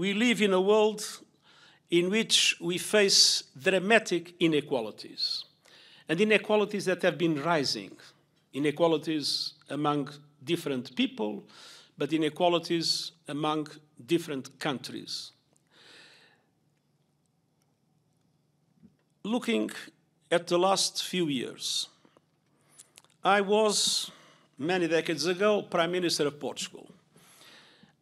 we live in a world in which we face dramatic inequalities, and inequalities that have been rising, inequalities among different people, but inequalities among different countries. Looking at the last few years, I was, many decades ago, Prime Minister of Portugal.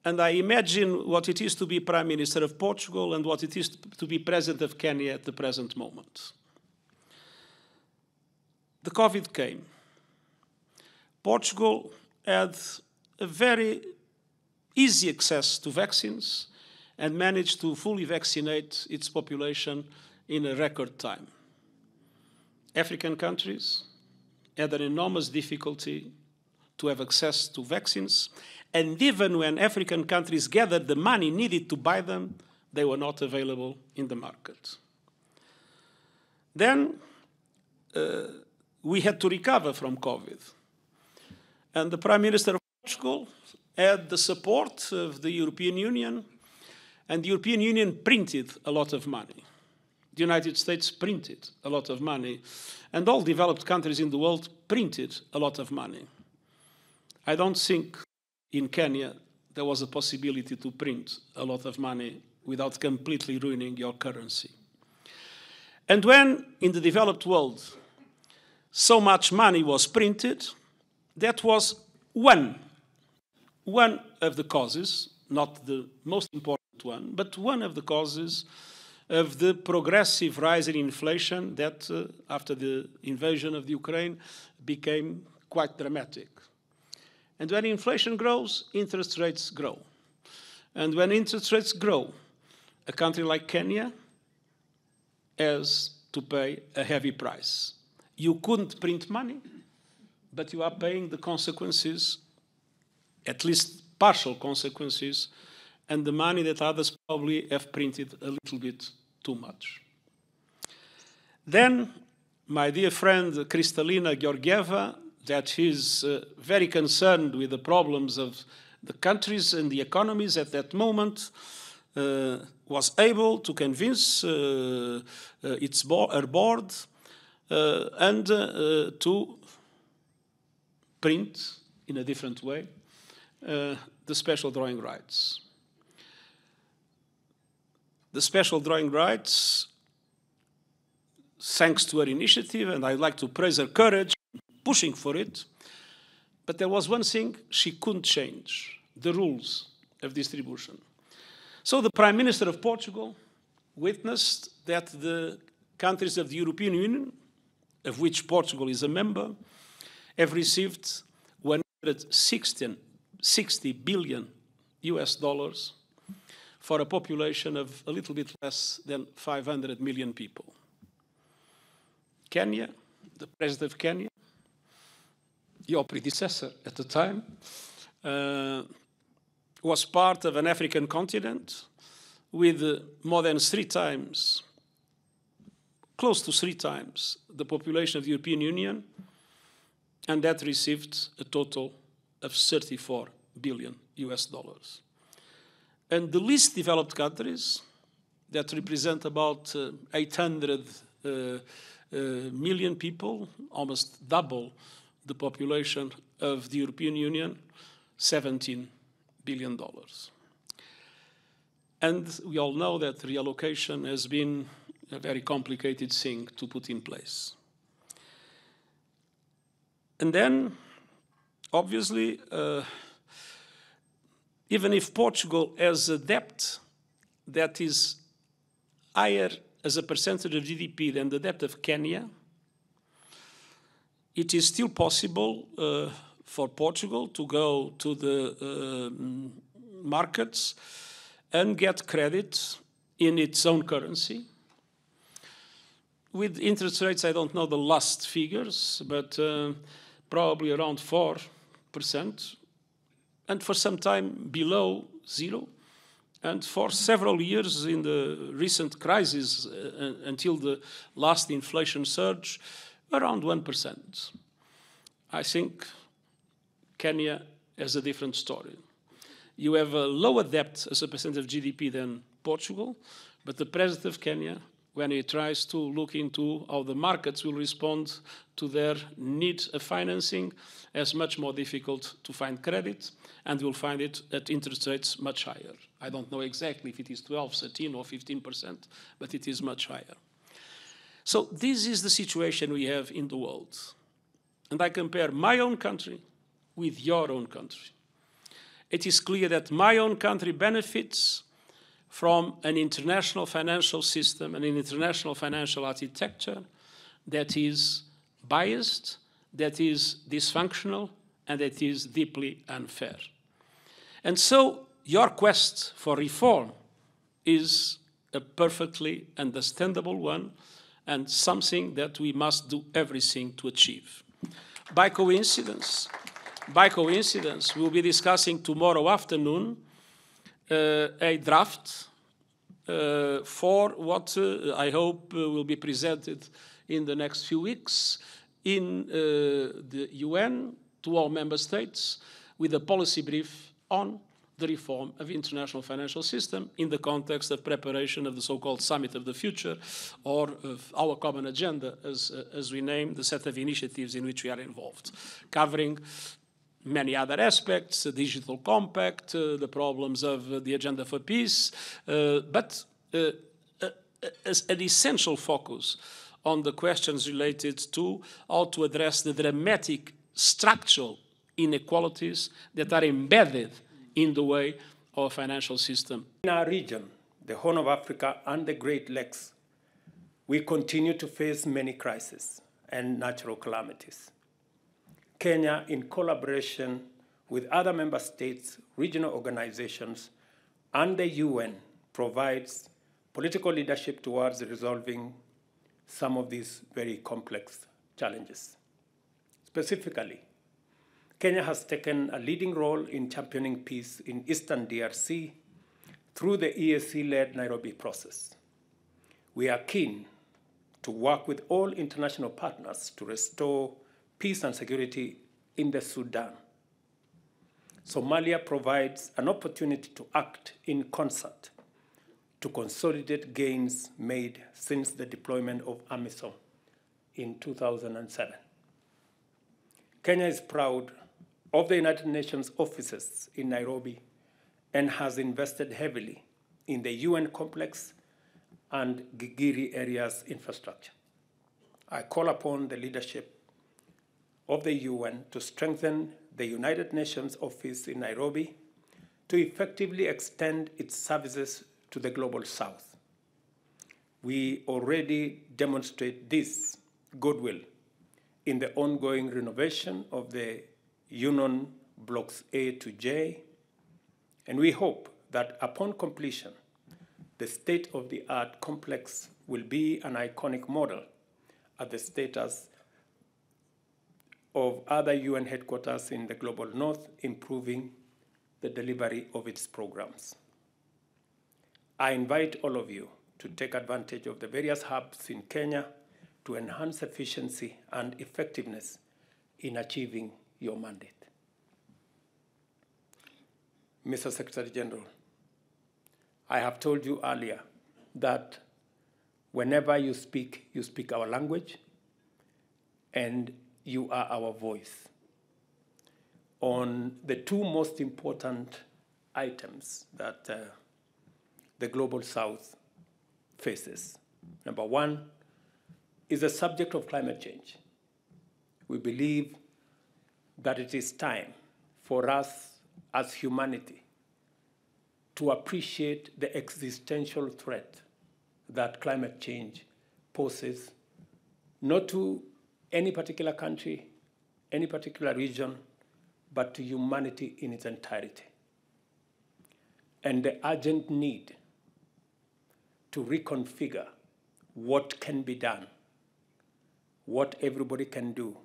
And I imagine what it is to be Prime Minister of Portugal and what it is to be President of Kenya at the present moment. The COVID came. Portugal had a very easy access to vaccines and managed to fully vaccinate its population in a record time. African countries had an enormous difficulty to have access to vaccines, and even when African countries gathered the money needed to buy them, they were not available in the market. Then we had to recover from COVID. And the Prime Minister of Portugal had the support of the European Union, and the European Union printed a lot of money. The United States printed a lot of money, and all developed countries in the world printed a lot of money. I don't think in Kenya there was a possibility to print a lot of money without completely ruining your currency. And when, in the developed world, so much money was printed, that was one of the causes, not the most important one, but one of the causes of the progressive rise in inflation that, after the invasion of the Ukraine, became quite dramatic. And when inflation grows, interest rates grow. And when interest rates grow, a country like Kenya has to pay a heavy price. You couldn't print money, but you are paying the consequences, at least partial consequences, and the money that others probably have printed a little bit too much. Then, my dear friend Kristalina Georgieva, that is very concerned with the problems of the countries and the economies at that moment, was able to convince her board and to print in a different way the special drawing rights. The special drawing rights, thanks to her initiative, and I'd like to praise her courage, pushing for it, but there was one thing she couldn't change, the rules of distribution. So the Prime Minister of Portugal witnessed that the countries of the European Union, of which Portugal is a member, have received 160 billion US dollars for a population of a little bit less than 500 million people. Kenya, the President of Kenya, your predecessor at the time, was part of an African continent with more than 3 times, close to 3 times, the population of the European Union, and that received a total of 34 billion US dollars. And the least developed countries, that represent about 800 million people, almost double the population of the European Union, $17 billion. And we all know that reallocation has been a very complicated thing to put in place. And then, obviously, even if Portugal has a debt that is higher as a percentage of GDP than the debt of Kenya, it is still possible for Portugal to go to the markets and get credit in its own currency. With interest rates, I don't know the last figures, but probably around 4%, and for some time below 0. And for several years in the recent crisis, until the last inflation surge, around 1%. I think Kenya has a different story. You have a lower debt as a percent of GDP than Portugal, but the president of Kenya, when he tries to look into how the markets will respond to their need of financing, is much more difficult to find credit, and you'll find it at interest rates much higher. I don't know exactly if it is 12, 13, or 15%, but it is much higher. So this is the situation we have in the world. And I compare my own country with your own country. It is clear that my own country benefits from an international financial system and an international financial architecture that is biased, that is dysfunctional, and that is deeply unfair. And so your quest for reform is a perfectly understandable one and something that we must do everything to achieve. By coincidence, we'll be discussing tomorrow afternoon a draft for what I hope will be presented in the next few weeks in the UN to all member states with a policy brief on the reform of the international financial system in the context of preparation of the so-called Summit of the Future, or of our common agenda, as we name the set of initiatives in which we are involved, covering many other aspects, the digital compact, the problems of the agenda for peace, but as an essential focus on the questions related to how to address the dramatic structural inequalities that are embedded in the way our financial system. In our region, the Horn of Africa and the Great Lakes, we continue to face many crises and natural calamities. Kenya, in collaboration with other member states, regional organizations, and the UN, provides political leadership towards resolving some of these very complex challenges. Specifically, Kenya has taken a leading role in championing peace in Eastern DRC through the EAC-led Nairobi process. We are keen to work with all international partners to restore peace and security in the Sudan. Somalia provides an opportunity to act in concert to consolidate gains made since the deployment of AMISOM in 2007. Kenya is proud of the United Nations offices in Nairobi and has invested heavily in the UN complex and Gigiri area's infrastructure. I call upon the leadership of the UN to strengthen the United Nations office in Nairobi to effectively extend its services to the Global South. We already demonstrate this goodwill in the ongoing renovation of the UN Blocks A to J, and we hope that upon completion, the state-of-the-art complex will be an iconic model at the status of other UN headquarters in the Global North, improving the delivery of its programs. I invite all of you to take advantage of the various hubs in Kenya to enhance efficiency and effectiveness in achieving your mandate. Mr. Secretary General, I have told you earlier that whenever you speak our language, and you are our voice on the two most important items that the Global South faces. Number one is the subject of climate change. We believe that it is time for us as humanity to appreciate the existential threat that climate change poses, not to any particular country, any particular region, but to humanity in its entirety. And the urgent need to reconfigure what can be done, what everybody can do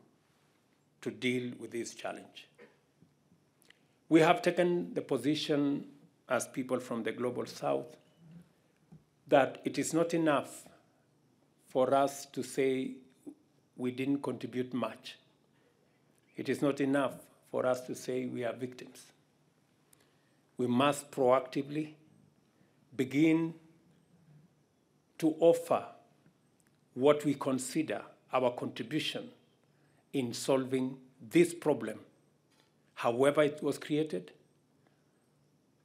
to deal with this challenge. We have taken the position as people from the Global South that it is not enough for us to say we didn't contribute much. It is not enough for us to say we are victims. we must proactively begin to offer what we consider our contribution in solving this problem, however it was created,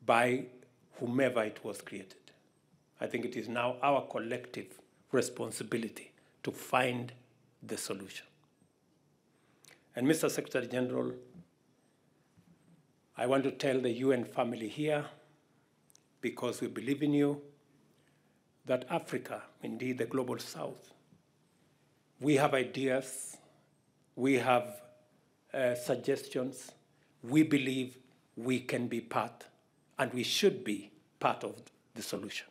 by whomever it was created. I think it is now our collective responsibility to find the solution. And Mr. Secretary General, I want to tell the UN family here, because we believe in you, that Africa, indeed the Global South, we have ideas, we have suggestions, we believe we can be part, and we should be part of the solution.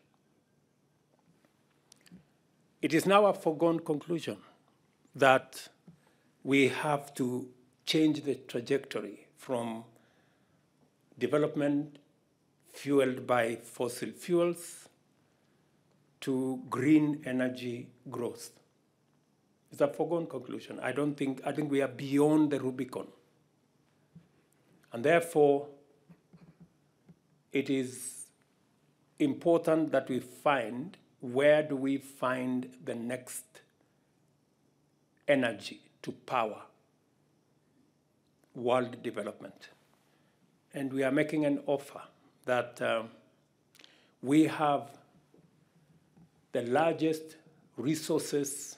It is now a foregone conclusion that we have to change the trajectory from development fueled by fossil fuels to green energy growth. It's a foregone conclusion. I think we are beyond the Rubicon. And therefore, it is important that we find, where do we find the next energy to power world development? And we are making an offer that we have the largest resources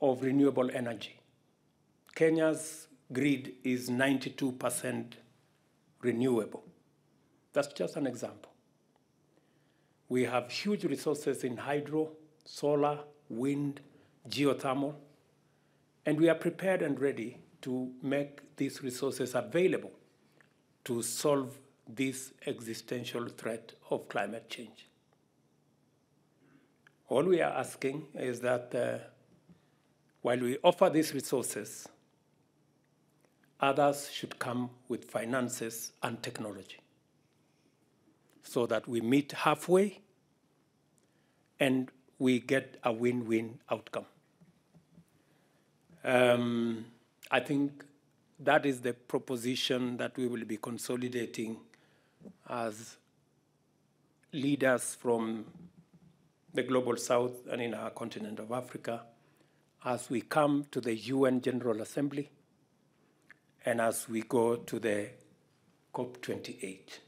of renewable energy. Kenya's grid is 92% renewable. That's just an example. We have huge resources in hydro, solar, wind, geothermal, and we are prepared and ready to make these resources available to solve this existential threat of climate change. All we are asking is that while we offer these resources, others should come with finances and technology so that we meet halfway and we get a win-win outcome. I think that is the proposition that we will be consolidating as leaders from the Global South and in our continent of Africa as we come to the UN General Assembly and as we go to the COP28.